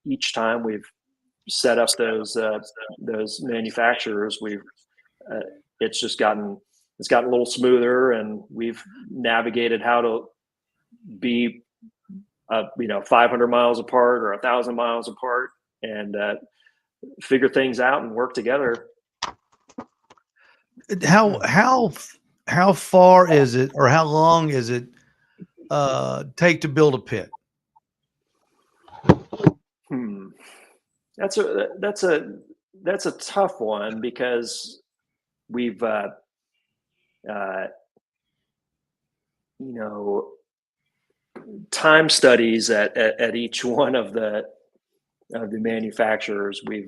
each time we've set up those manufacturers, it's gotten a little smoother, and we've navigated how to be 500 miles apart or 1,000 miles apart, and figure things out and work together. How far is it, or how long is it take to build a pit? That's a tough one, because we've time studies at each one of the manufacturers. We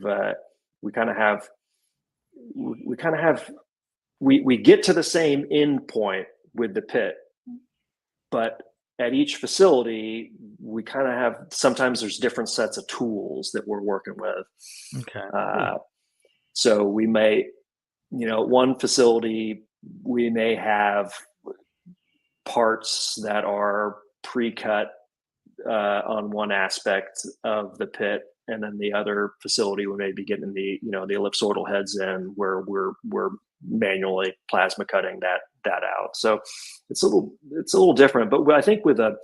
get to the same end point with the pit, but at each facility we kind of have, sometimes there's different sets of tools that we're working with. Okay. So we may, one facility, we may have parts that are pre-cut on one aspect of the pit, and then the other facility we may be getting the ellipsoidal heads in, where we're manually plasma cutting that out. So it's a little different, but I think with a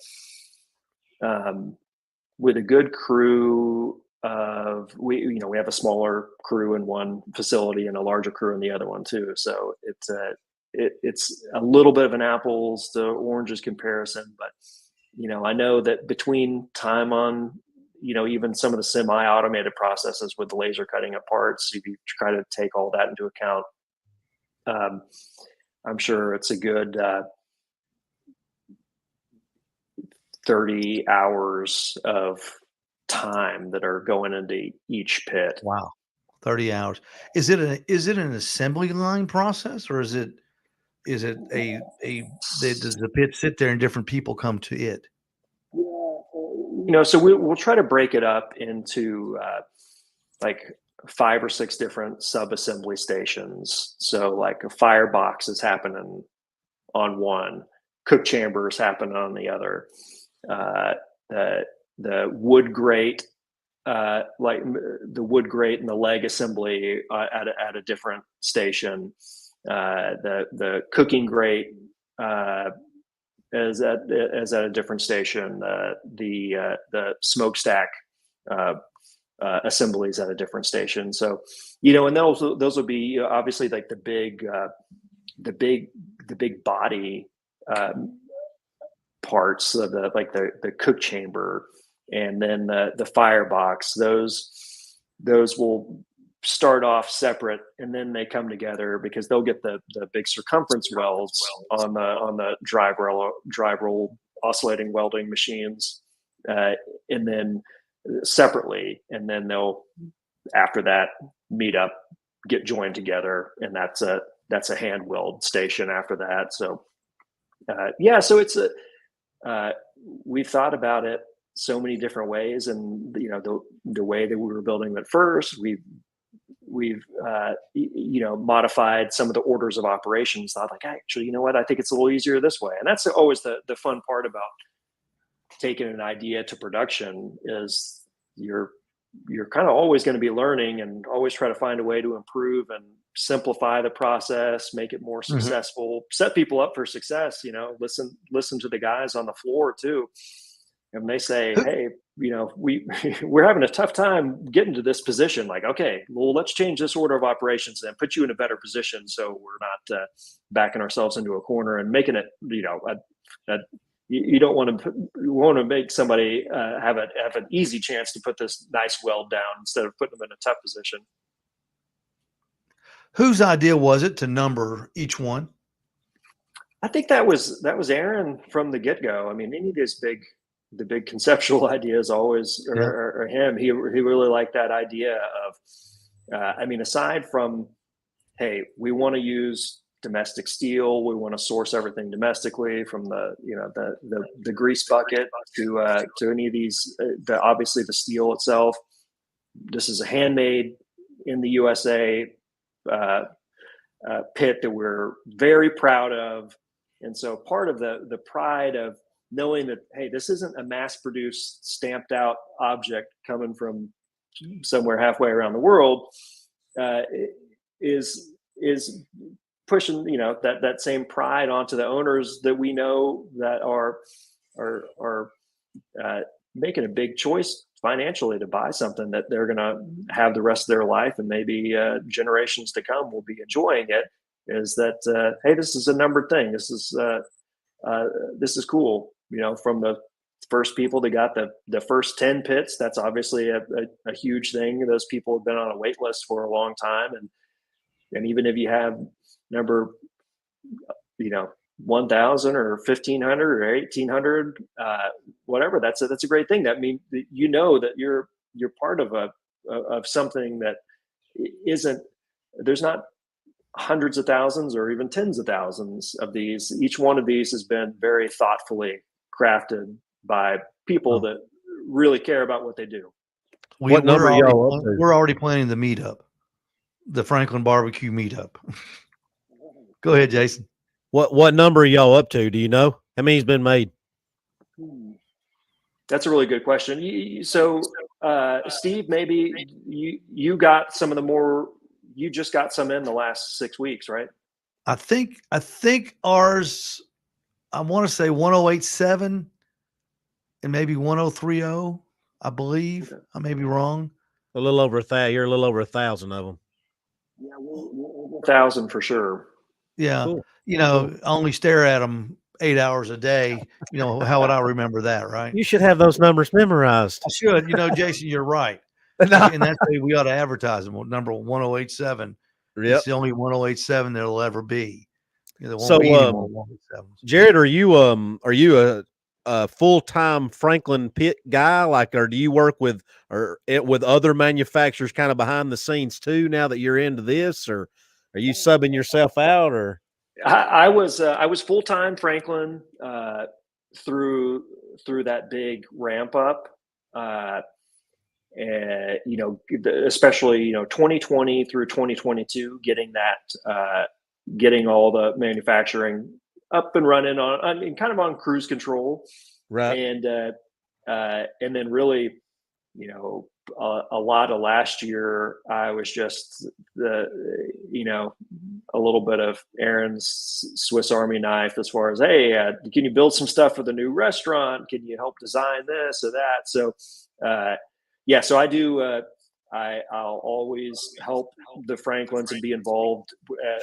good crew of, we have a smaller crew in one facility and a larger crew in the other one too. So it's a little bit of an apples to oranges comparison, but I know that between time on, even some of the semi-automated processes with the laser cutting of parts, if you try to take all that into account, I'm sure it's a good 30 hours of time that are going into each pit. Wow. 30 hours. Is it an assembly line process, or is it does the pit sit there and different people come to it? So we'll try to break it up into like 5 or 6 different sub-assembly stations. So like a firebox is happening on one, cook chambers happen on the other. The wood grate, like the wood grate and the leg assembly at a different station. The cooking grate is at a different station. The smokestack assemblies at a different station. So, and those will be obviously like the big body parts of the cook chamber, and then the firebox. Those will start off separate, and then they come together because they'll get the big circumference welds on the drive roll oscillating welding machines, and then separately, and then they'll after that meet up, get joined together, and that's a hand weld station after that. So so it's we've thought about it so many different ways, and the way that we were building it first, we've modified some of the orders of operations. Thought like, actually, I think it's a little easier this way. And that's always the fun part about taking an idea to production, is you're kind of always going to be learning and always try to find a way to improve and simplify the process, make it more successful, set people up for success. Listen to the guys on the floor too. And they say, hey, we're having a tough time getting to this position. Like, okay, well, let's change this order of operations and put you in a better position, so we're not backing ourselves into a corner and making it. You don't want to make somebody have an easy chance to put this nice weld down instead of putting them in a tough position. Whose idea was it to number each one? I think that was Aaron from the get-go. I mean, any of these the big conceptual ideas always are him. He really liked that idea of, aside from, hey, we want to use domestic steel, we want to source everything domestically, from the grease bucket to any of these, obviously the steel itself. This is a handmade in the USA pit that we're very proud of. And so part of the pride of knowing that, hey, this isn't a mass-produced, stamped-out object coming from somewhere halfway around the world, is pushing that same pride onto the owners that we know that are making a big choice financially to buy something that they're going to have the rest of their life, and maybe generations to come will be enjoying it. Is that hey, this is a numbered thing. This is cool. From the first people that got the first 10 pits, that's obviously a huge thing. Those people have been on a wait list for a long time, and even if you have number 1,000 or 1,500 or 1,800, whatever, that's a great thing. That means that that you're part of something that isn't. There's not hundreds of thousands or even tens of thousands of these. Each one of these has been very thoughtfully crafted by people that really care about what they do. What number y'all up to? We're already planning the meetup, the Franklin BBQ meetup. Go ahead, Jason. What number are y'all up to? Do you know how many's been made? That's a really good question. So, Steve, maybe you got some of the more. You just got some in the last 6 weeks, right? I think ours, I want to say 1087 and maybe 1030, I believe. Okay. I may be wrong. A little over 1,000. You're a little over 1,000 of them. Yeah, 1,000 for sure. Yeah. Cool. You know, only stare at them 8 hours a day. You know, how would I remember that, right? You should have those numbers memorized. I should. You know, Jason, you're right. No. And that's the way we ought to advertise them. Number 1087. Yep. It's the only 1087 there'll ever be. You know, there won't So, be any more 187s. Jared, are you a full-time Franklin Pit guy? Like, or do you work with with other manufacturers kind of behind the scenes too, now that you're into this, or are you subbing yourself out, or? I was full time Franklin through that big ramp up, and you know, especially 2020 through 2022, getting all the manufacturing up and running kind of on cruise control, Right. and then really, a lot of last year I was just a little bit of Aaron's Swiss Army knife as far as, hey, can you build some stuff for the new restaurant? Can you help design this or that? So, so I do. I'll always help the Franklins and be involved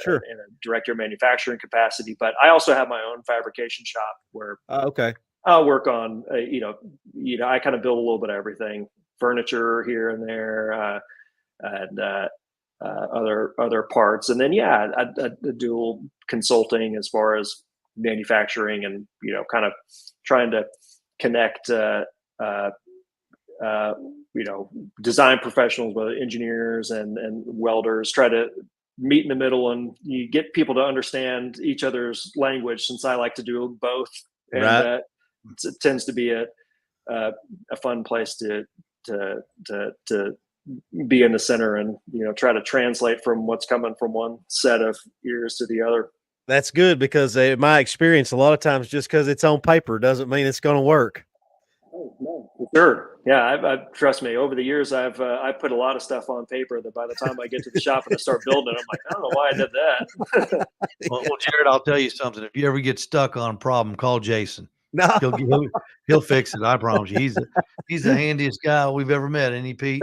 Sure. in a director of manufacturing capacity. But I also have my own fabrication shop where Okay. I'll work on, I kind of build a little bit of everything, furniture here and there, and other parts. And then, I do a little consulting as far as manufacturing and, kind of trying to connect, design professionals with engineers and welders, try to meet in the middle and you get people to understand each other's language, since I like to do both. And Right. it tends to be a fun place to be in the center and try to translate from what's coming from one set of ears to the other. That's good, because in my experience, a lot of times just because it's on paper doesn't mean it's going to work. Oh, no, for sure. Yeah, I've trust me. Over the years, I've put a lot of stuff on paper that by the time I get to the shop and I start building it, I'm like, I don't know why I did that. Well, Jared, I'll tell you something. If you ever get stuck on a problem, call Jason. No. He'll fix it. I promise you. He's the handiest guy we've ever met. Ain't he, Pete?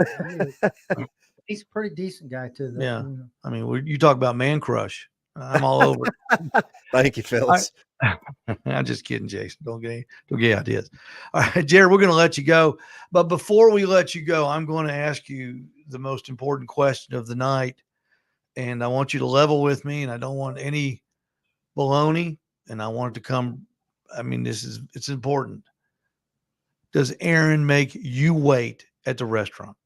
He's a pretty decent guy too. Though, Yeah. I mean, you talk about man crush. I'm all over it. Thank you, Phyllis. I'm just kidding, Jason. Don't get ideas. All right, Jared, we're going to let you go. But before we let you go, I'm going to ask you the most important question of the night. And I want you to level with me, and I don't want any baloney. And I want it to come. I mean, it's important. Does Aaron make you wait at the restaurant?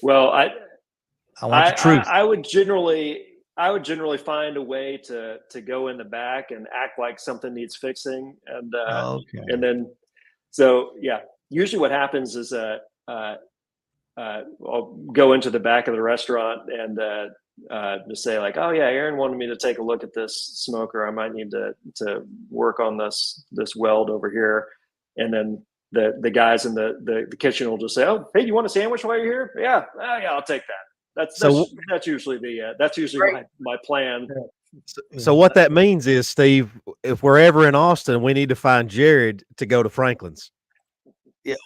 Well, I want the truth. I would generally find a way to go in the back and act like something needs fixing, and Okay. and then usually what happens is I'll go into the back of the restaurant and just say like, oh yeah, Aaron wanted me to take a look at this smoker. I might need to work on this weld over here, and then the guys in the kitchen will just say, oh, hey, you want a sandwich while you're here? Yeah, I'll take that. That's usually my plan. So what that means is, Steve, if we're ever in Austin, we need to find Jared to go to Franklin's. Yeah,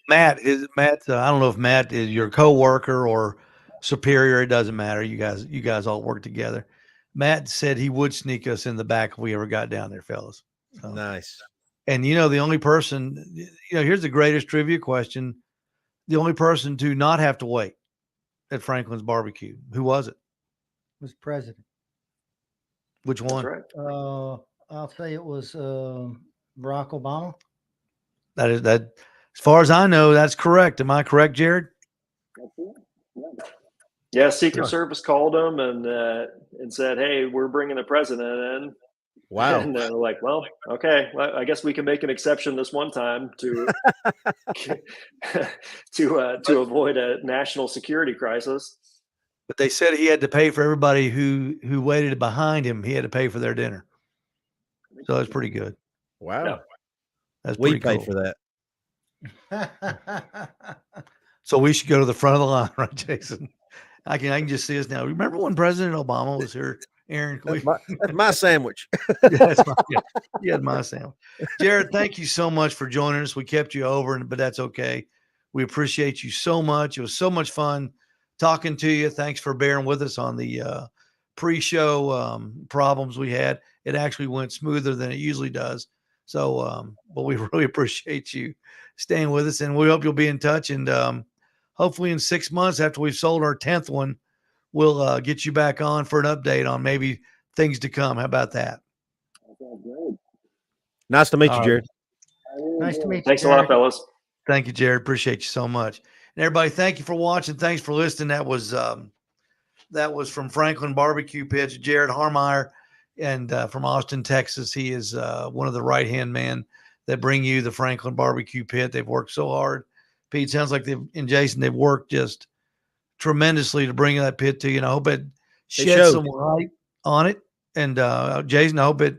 Matt. I don't know if Matt is your coworker or superior. It doesn't matter. You guys all work together. Matt said he would sneak us in the back if we ever got down there, fellas. So. Nice. And the only person, here's the greatest trivia question: the only person to not have to wait at Franklin's barbecue, who was it? Was president. Which one? That's right. I'll say it was Barack Obama. That. As far as I know, that's correct. Am I correct, Jared? Yeah, Secret Service called them and said, "Hey, we're bringing the president in." Wow. And they're like, "Well, okay. Well, I guess we can make an exception this one time to to avoid a national security crisis." But they said he had to pay for everybody who waited behind him. He had to pay for their dinner. So that's pretty good. Wow. Yeah. That's We pretty pay cool. for that. So we should go to the front of the line, right, Jason? I can just see us now. Remember when President Obama was here, Aaron? That's my sandwich. Yeah, my sandwich. Jared, thank you so much for joining us. We kept you over, but that's okay. We appreciate you so much. It was so much fun talking to you. Thanks for bearing with us on the pre-show problems we had. It actually went smoother than it usually does. So, but we really appreciate you staying with us, and we hope you'll be in touch. And hopefully in 6 months after we've sold our 10th one, we'll get you back on for an update on maybe things to come. How about that? Nice to meet you, Jarod. Nice to meet you. Thanks a lot, Jarod. fellas. Thank you, Jarod. Appreciate you so much. And everybody, thank you for watching. Thanks for listening. That was from Franklin BBQ Pits, Jarod Harmeier, and from Austin, Texas. He is one of the right-hand men that bring you the Franklin BBQ Pit. They've worked so hard. Pete, sounds like Jason, they've worked just tremendously to bring that pit to you. And I hope it sheds some light on it. And Jason, I hope it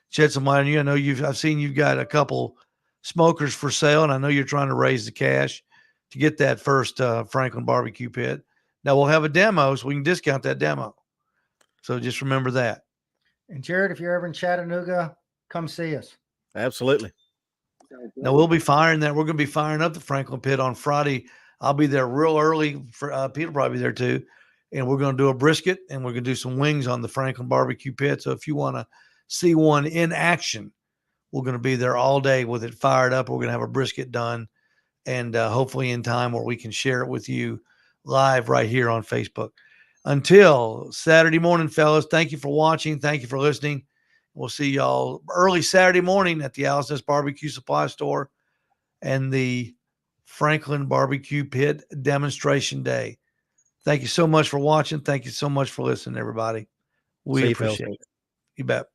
sheds some light on you. I know I've seen you've got a couple smokers for sale, and I know you're trying to raise the cash to get that first Franklin BBQ Pit. Now we'll have a demo, so we can discount that demo. So just remember that. And Jarod, if you're ever in Chattanooga, come see us. Absolutely. Now we'll be firing that. We're going to be firing up the Franklin Pit on Friday. I'll be there real early. Pete will probably be there too. And we're going to do a brisket, and we're going to do some wings on the Franklin BBQ Pit. So if you want to see one in action, we're going to be there all day with it fired up. We're going to have a brisket done, and hopefully in time where we can share it with you live right here on Facebook. Until Saturday morning, fellas, thank you for watching. Thank you for listening. We'll see y'all early Saturday morning at the Owls Nest BBQ Supply Store and the Franklin BBQ Pit Demonstration Day. Thank you so much for watching. Thank you so much for listening, everybody. We appreciate it. You bet.